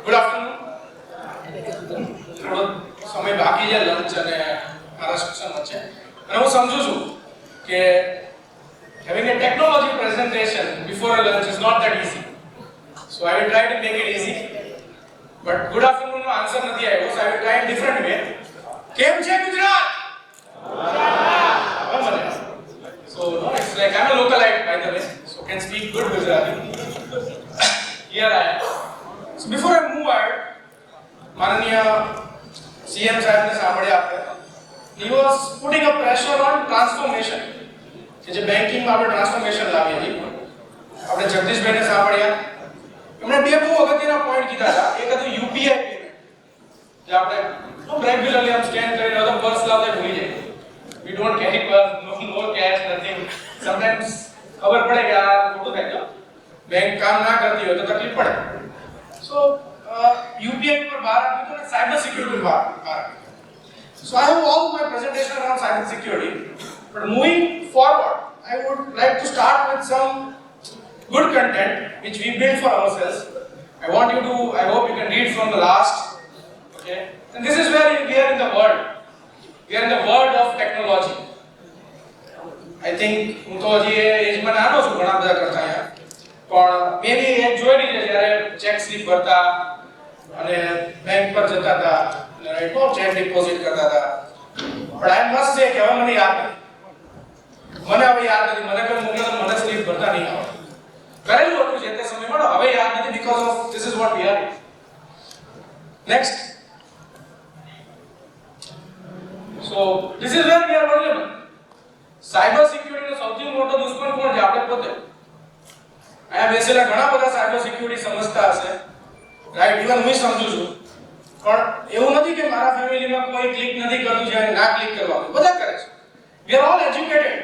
Good afternoon. થોડો સમય બાકી છે લંચ અને મારા સેશન વચ્ચે અને હું સમજુ છું કે having a technology presentation before a lunch is not that easy. So I will try to make it easy. But good afternoon નો આન્સર નથી આવ્યો, so I will try in different way. કેમ છે Gujarat? So no, it's like I'm a localite by the way, so can speak good Gujarati. Here I am. So before I move ahead, Mananiya CM साहब ने सांभळ्या आपणे. He was putting a pressure on transformation. કે જે banking માં આપણે transformation લાવીએ છીએ. આપણે જગદીશભાઈ ને સાંભળ્યા. એમણે બે બહુ અગત્યના પોઈન્ટ કીધા હતા. એક હતું યુપીઆઈ પેમેન્ટ. જે આપણે રેગ્યુલરલી આમ સ્કેન કરીને અધર પર્સ લાવતા ભૂલી જાય. We don't carry purse, no cash, nothing. Sometimes ખબર પડે કે આ ખોટું થાય છે. બેંક કામ ના કરતી હોય તો તકલીફ પડે. So UPI પર બહાર આવ્યું તો સાયબર સિક્યુરિટી બહાર આવ્યું. So I have all my presentation around cyber security. But moving forward, I would like to start with some good content which we built for ourselves. I hope you can read from the last. Okay? And this is where we are in the world. We are in the world of technology. I think હું તો હજી એજમાં નાનો છું, ઘણા બધા કરતા અહીંયા. પણ મે બી એક જોયેલી છે જ્યારે ચેક સ્લિપ ભરતા અને બેંક પર જતા હતા, રાઈટ, નો ચેક ડિપોઝિટ કરતા હતા. પણ આઈ મસ્ટ સે કે હવે મને યાદ નથી. મને હવે યાદ નથી. મને કોઈ મોકલે તો મને સ્લિપ ભરતા નહીં આવડે. કરેલું હતું જે તે સમયમાં, હવે યાદ નથી because of this is what we are in. Next. So this is where we are vulnerable. Cyber સિક્યુરિટીનો સૌથી મોટો દુશ્મન કોણ છે? આપણે પોતે. અહીંયા બેસેલા ઘણા બધા સાયબર સિક્યુરિટી સમજતા હશે, રાઈટ? ઇવન હું સમજુ છું. પણ એવું નથી કે મારા ફેમિલીમાં કોઈ ક્લિક નથી કરતું છે અને ના ક્લિક કરવાનું. બધા કરે છે. We are all educated,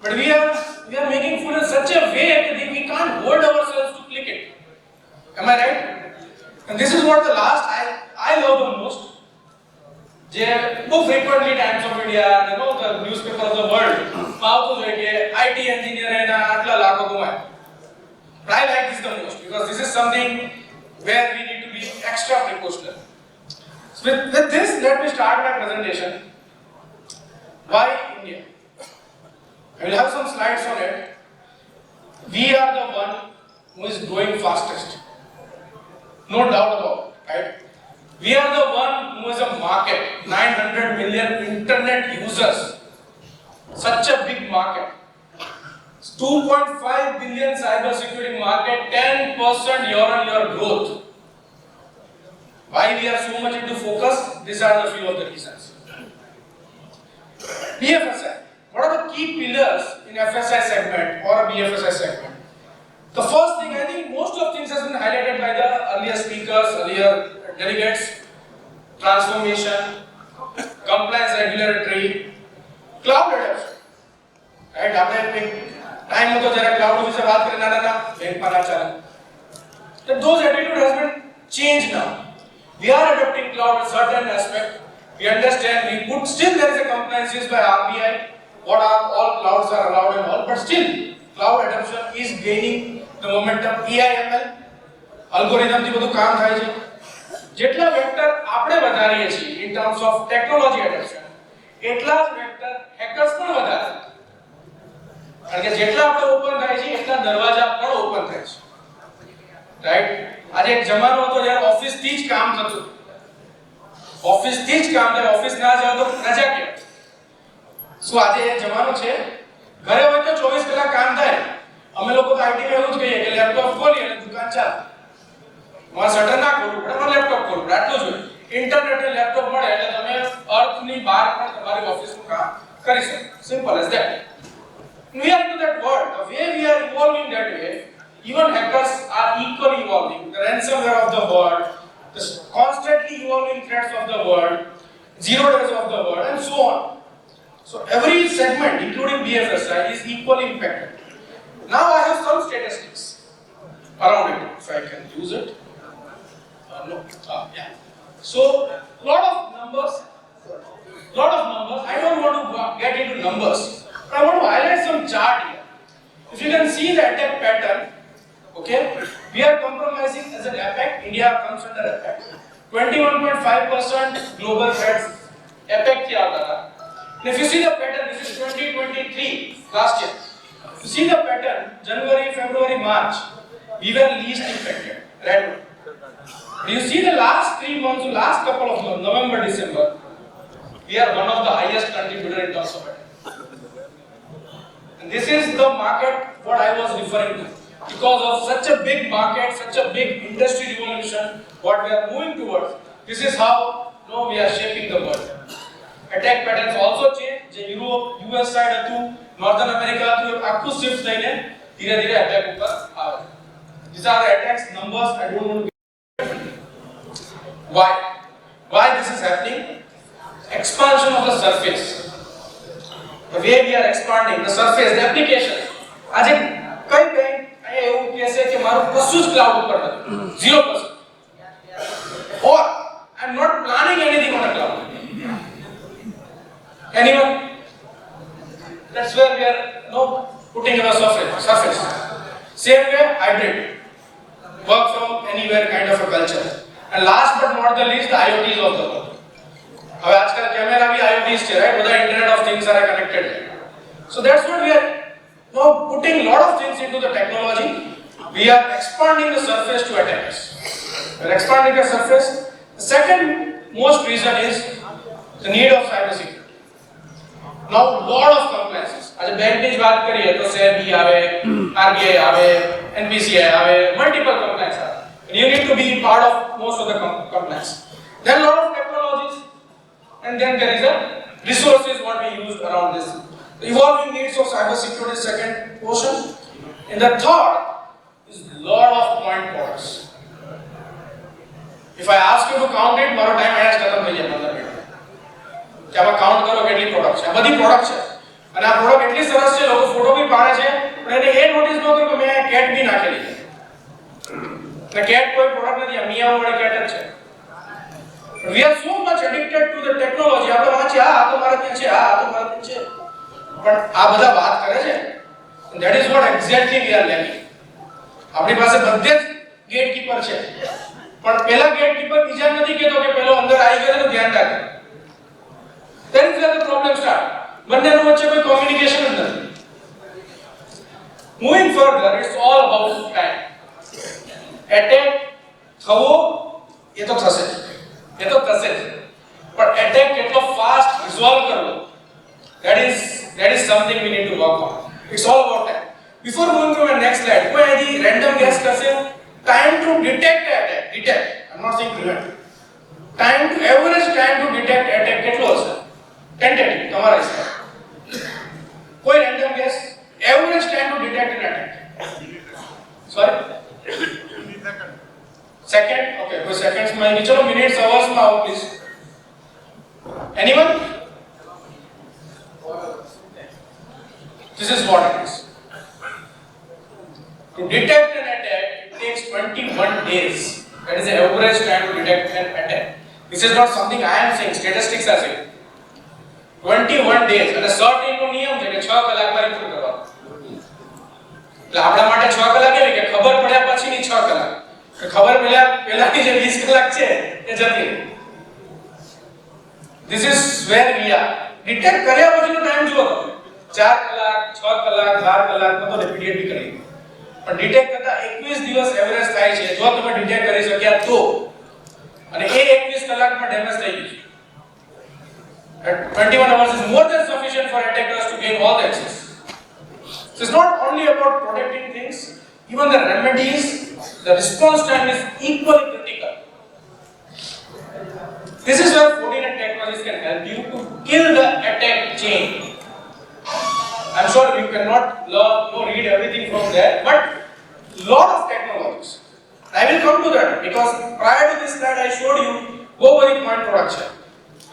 but we are making food in such a way that we can't hold ourselves to click it. Am I right? And this is what the last I love the most. જે બહુ frequently times of India અને નો the newspaper of the world આવતું હોય કે IT engineer એના આટલા લાખો કમાય. But I like this the most because this is something where we need to be extra precautionary. So with this, let me start my presentation. Why India? I will have some slides on it. We are the one who is growing fastest. No doubt about it, right? We are the one who is a market, 900 million internet users. Such a big market. 2.5 billion cyber security market, 10% year-on-year growth. Why we are so much into focus? These are the few of the reasons. BFSI. What are the key pillars in FSI segment or a BFSI segment? The first thing, I think most of things has been highlighted by the earlier speakers, earlier delegates. Transformation, compliance regulatory, cloud adoption. Right? આપણે time હતો જ્યારે cloud વિશે વાત કરી નાના બેંકમાં ના ચાલે. Those attitude has been changed now. We are adopting cloud in certain aspect. We understand, we put, still there is a compliance by RBI. What are all clouds are allowed and all, but still cloud adoption is gaining the momentum. EIML algorithm થી બધું કામ થાય છે. જેટલા vector આપણે વધારીએ છીએ in terms of technology adoption, એટલા જ વેક્ટર હેકર્સ પણ વધારે. કારણ કે જેટલા આપણે ઓપન થાય છે એટલા દરવાજા પણ ઓપન થાય છે, રાઈટ? આજે એક જમાનો હતો જ્યારે ઓફિસ થી જ કામ થતું. ઓફિસ થી જ કામ થાય, ઓફિસ ના જાવ તો રજા કહેવાય. શું આજે એ જમાનો છે? ઘરે હોય તો 24 કલાક કામ થાય. અમે લોકો તો આઈટી માં એવું જ કહીએ કે લેપટોપ ખોલી અને દુકાન ચાલે. માં શટર ના ખોલવું પડે, પણ લેપટોપ ખોલવું પડે, આટલું જ હોય. ઇન્ટરનેટ અને લેપટોપ મળે એટલે તમે અર્થની બહાર પણ તમારી ઓફિસનું કામ કરી શકો. Simple as that. We are into that world. The way we are evolving that way, even hackers are equally evolving. The ransomware of the world, the constantly evolving threats of the world, 0 days of the world, and so on. So every segment, including BFSI, is equally impacted. Now I have some statistics around it, if I can use it. Yeah. So lot of numbers. I don't want to get into numbers, but I want to highlight some chart here. If you can see the attack pattern, okay, We are compromising as an APEC. India comes under APEC. 21.5% global threats APEC ki aata tha. And if you see the pattern, this is 2023 last year. You see the pattern, January, February, March, we were least infected. Red one. You see the last 3 months, last couple of months, November, December, we are one of the highest contributor in terms of it. And this is the market what I was referring to. Because of such a big market, such a big industry revolution, what we are moving towards, this is how we are shaping the world. Attack patterns also change. Europe, US side હતું, Northern America હતું, આખું shift થઈને ધીરે ધીરે attack ઉપર આવે. These are the attacks numbers. I don't want to. Why this is happening? Expansion of the surface. The way we are expanding the surface, the applications. આજે કઈ બેંક અહીંયા એવું કહેશે કે મારું કશું જ ક્લાઉડ ઉપર નથી, 0%. Or I'm not planning anything on a cloud. Anyone? That's where we are putting in a surface. Same way, hybrid. Work from anywhere kind of a culture. And last but not the least, the IoTs of the world. હવે આજકાલ camera બી IoTs છે, right? બધા Internet of Things are connected. So that's what we are putting a lot of things into the technology. We are expanding the surface to attackers. We are expanding the surface. The second most reason is the need of cybersecurity. Now lot of compliances. આજે bank ની જ વાત કરીએ તો SEBI આવે, RBI આવે, NPCI આવે, multiple compliance આવે. And you need to be part of most of the compliance. Then a lot of technologies, and then there is a resources what we use around this. The evolving needs of cybersecurity is second portion. And the third is lot of point products. If I ask you to count it, મારો time આયા જ ખતમ થઈ જાય 15 minute. કે આમાં count કરો કેટલી પ્રોડક્ટ છે. આ બધી પ્રોડક્ટ છે. અને આ પ્રોડક્ટ એટલી સરસ છે, લોકો ફોટો બી પાડે છે, પણ એને એ નોટિસ ન કર્યું કે મેં કેટ બી નાખેલી છે. The cat કોઈ પ્રોડક્ટ નથી, આ મિયાઓ વાળી કેટ જ છે. We are so much addicted to the technology. આપણે વાંચી આ તો મારા ત્યાં છે, આ તો મારા ત્યાં છે. પણ આ બધા વાત કરે છે. That is what exactly we are lacking. આપણી પાસે બધે જ ગેટકીપર છે. પણ પહેલા ગેટકીપર બીજા નથી કહેતો કે પહેલો અંદર આવી ગયો તો ધ્યાન રાખે. There is where the problem start. બંનેનો વચ્ચે કોઈ કોમ્યુનિકેશન જ નથી. Moving further, it's all about time. Attack થવો એ તો થશે જ, પણ attack કેટલો fast resolve કરવો, that is something we need to work on. It's all about time. Before moving to my next slide, કોઈ અહીંથી random guess કરશે? Time to detect attack. I'm not saying prevent. Average time to detect attack કેટલો હશે? Tentative તમારા હિસાબે. કોઈ random guess? Average time to detect an attack. Sorry? Second? Okay, for seconds में नहीं, चलो minutes, hours में आओ please. Anyone? This is what it is. To detect an attack, it takes 21 days. That is the average time to detect an attack. This is not something I am saying, statistics are saying. 21 days. અને shirt નો નિયમ છે કે 6 કલાકમાં report કરવાનો. એટલે આપણા માટે 6 કલાક એવી કે ખબર પડ્યા પછીની 6 કલાક. ખબર પહેલાની જે 20 કલાક છે એ જતી રહી. This is where we are. Detect કર્યા પછીનો ટાઈમ જુઓ તમે. 4 કલાક, 6 કલાક, 12 કલાકનો તો રિપીટેડ બી કરી. પણ ડિટેક્ટ કરતા 21 દિવસ એવરેજ થાય છે જો તમે ડિટેક્ટ કરી શક્યા તો. અને એ 21 કલાકમાં ડેમેજ થઈ ગયું છે. 21 hours is more than sufficient for attackers to gain all the access. So it's not only about protecting things, even the remedies, the response time is equally critical. This is where Fortinet technologies can help you to kill the attack chain. I'm sure you cannot read everything from there, but lot of technologies. I will come to that because prior to this slide I showed you over the point production.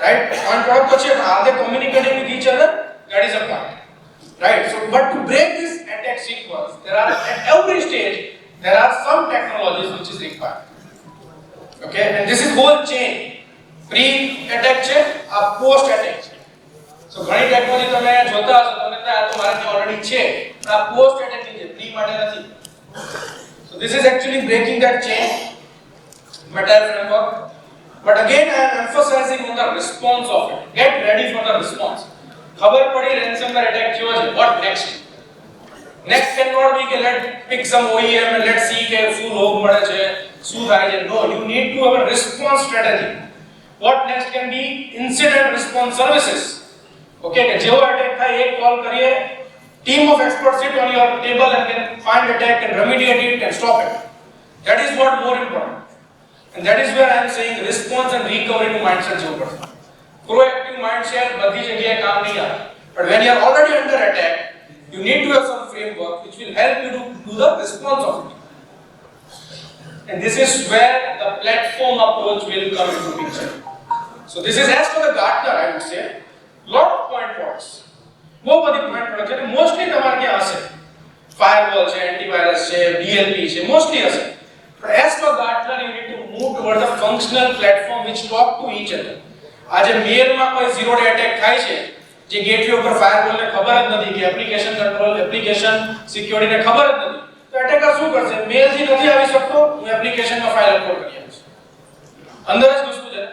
Right? Point product are they communicating with each other? That is a point. Right? So, but to break this attack sequence, there are at every stage there are some technologies which is required. Okay? And this is whole chain. Pre-attack check, post-attack check. So, ઘણી technology તમે જોતા હશો તમને આ તો મારે ત્યાં already છે પણ આ પોસ્ટ-attack ની છે, પ્રી માટે નથી. So So this is actually breaking that chain metal framework. But again, I am emphasizing on the response of it. Get ready for the response. खबर पड़ी ransomware attack क्यों है? What next? Next cannot be कि let pick some OEM and let's see कि શું log મળે છે, શું થાય છે. No, you need to have a response strategy. What next can be incident response services. Okay, कि जो attack था एक call करिए, team of experts sit on your table and can find attack and remediate it and stop it. That is what more important. And that is where I am saying response and recovery to mindset जो पड़ता. Proactive mindset बधी जगह काम नहीं आता. But when you are already under attack, you need to have some framework which will help you to do the response of it. And this is where the platform approach will come into picture. So this is as for the Gartner, I would say, lot of point products. वो बड़ी point products है. Mostly तुम्हारे क्या आसे? Firewall है, antivirus है, DLP है, mostly आसे. But as for Gartner, you need to move towards a functional platform which talk to each other. आज मेल में कोई zero day attack થાય છે, જે ગેટવે ઉપર ફાયરવોલ ને ખબર જ નથી કે એપ્લિકેશન કંટ્રોલ એપ્લિકેશન સિક્યોરિટી ને ખબર જ નથી, તો એટેકર શું કરશે? મેલ થી નથી આવી શકતો, હું એપ્લિકેશન માં ફાઇલ અપલોડ કરી આપું છું, અંદર જ ઘૂસતું છે.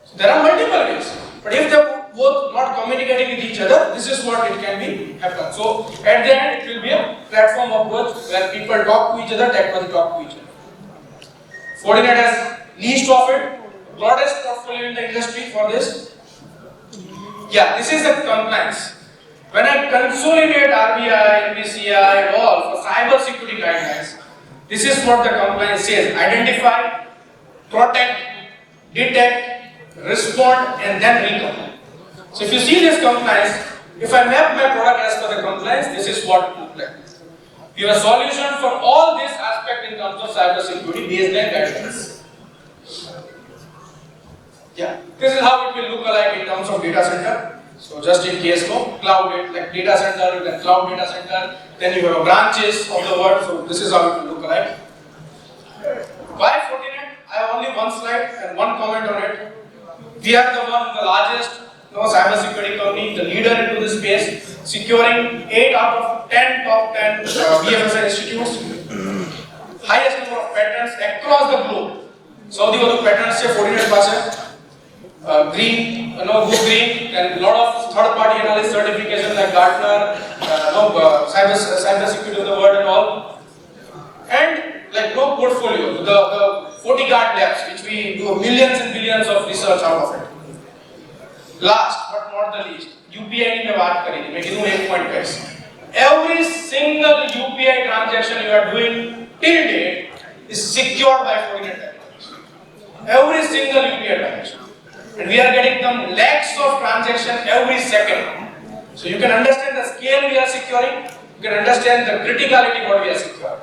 So there are multiple ways, but if they both not communicating with each other, this is what it can be happen. So at the end it will be a platform approach where people talk to each other, technology talk to each other. Fortinet has least of it, broadest portfolio in the industry for this. Yeah, this is the compliance. When I consolidate RBI, NPCI and all for cyber security guidelines, this is what the compliance says: identify, protect, detect, respond, and then recover. So if you see this compliance, if I map my product as per the compliance, this is what it looks like. We have a solution for all this aspect in terms of cyber security baseline guidelines. Yeah, this is how it will look like in terms of data center. So just in case, no, cloud it, like data center, you can cloud data center, then you have branches of the world. So this is how it will look like. Why Fortinet? I have only one slide and one comment on it. We are the largest cyber security company, the leader into this space, securing 8 out of 10 top 10 BFSI institutes, highest number of patents across the globe. Saudi patents છે Fortinet પાસે. Green, good green, and a lot of third-party analysis certification like Gartner, cyber security of the world and all, and like portfolio, the FortiGuard labs, which we do millions and billions of research out of it. Last but not the least, UPI की मैं बात करी थी, मैं किधर एक point पे. Every single UPI transaction you are doing till date is secured by Fortinet technology. Every single UPI transaction. And we are getting them lakhs of transactions every second. So you can understand the scale we are securing, you can understand the criticality what we are securing.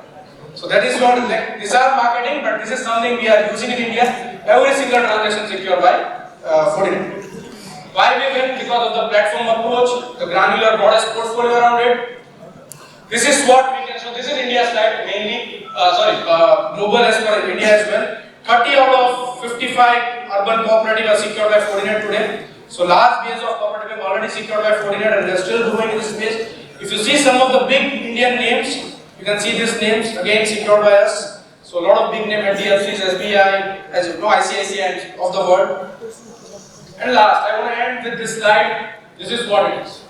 So that is what, like, these are marketing, but this is something we are using in India. Every single transaction secured by Fortinet. Why we win? Because of the platform approach, the granular broadest portfolio around it. This is what we can show. This is India's slide mainly, global as per India as well. 30 out of 55 urban cooperative are secured by Fortinet today. So large base of cooperative already secured by Fortinet and they are still growing in this space. If you see some of the big Indian names, you can see these names again secured by us. So a lot of big name NDFCs, SBI, as you know, ICICI and of the world. And last, I want to end with this slide. This is what it is.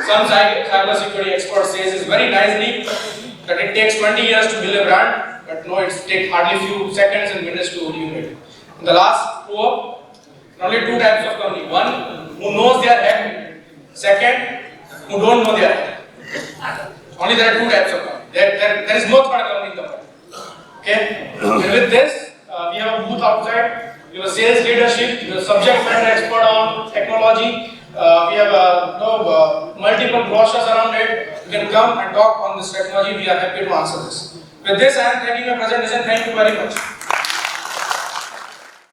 Some cyber security expert says is very nicely that it takes 20 years to build a brand, but no, it takes hardly few seconds and minutes to renew it. In the last row, only two types of company. One, who knows they are hacked. Second, who don't know they are hacked. Only there are two types of company. There is no third company in the world. Okay? And with this, we have a booth outside. We have a sales leadership, we have a subject matter expert on technology. We have multiple brochures around it. You can come and talk on this technology. We are happy to answer this. With this, I am thanking my presentation. Thank you very much.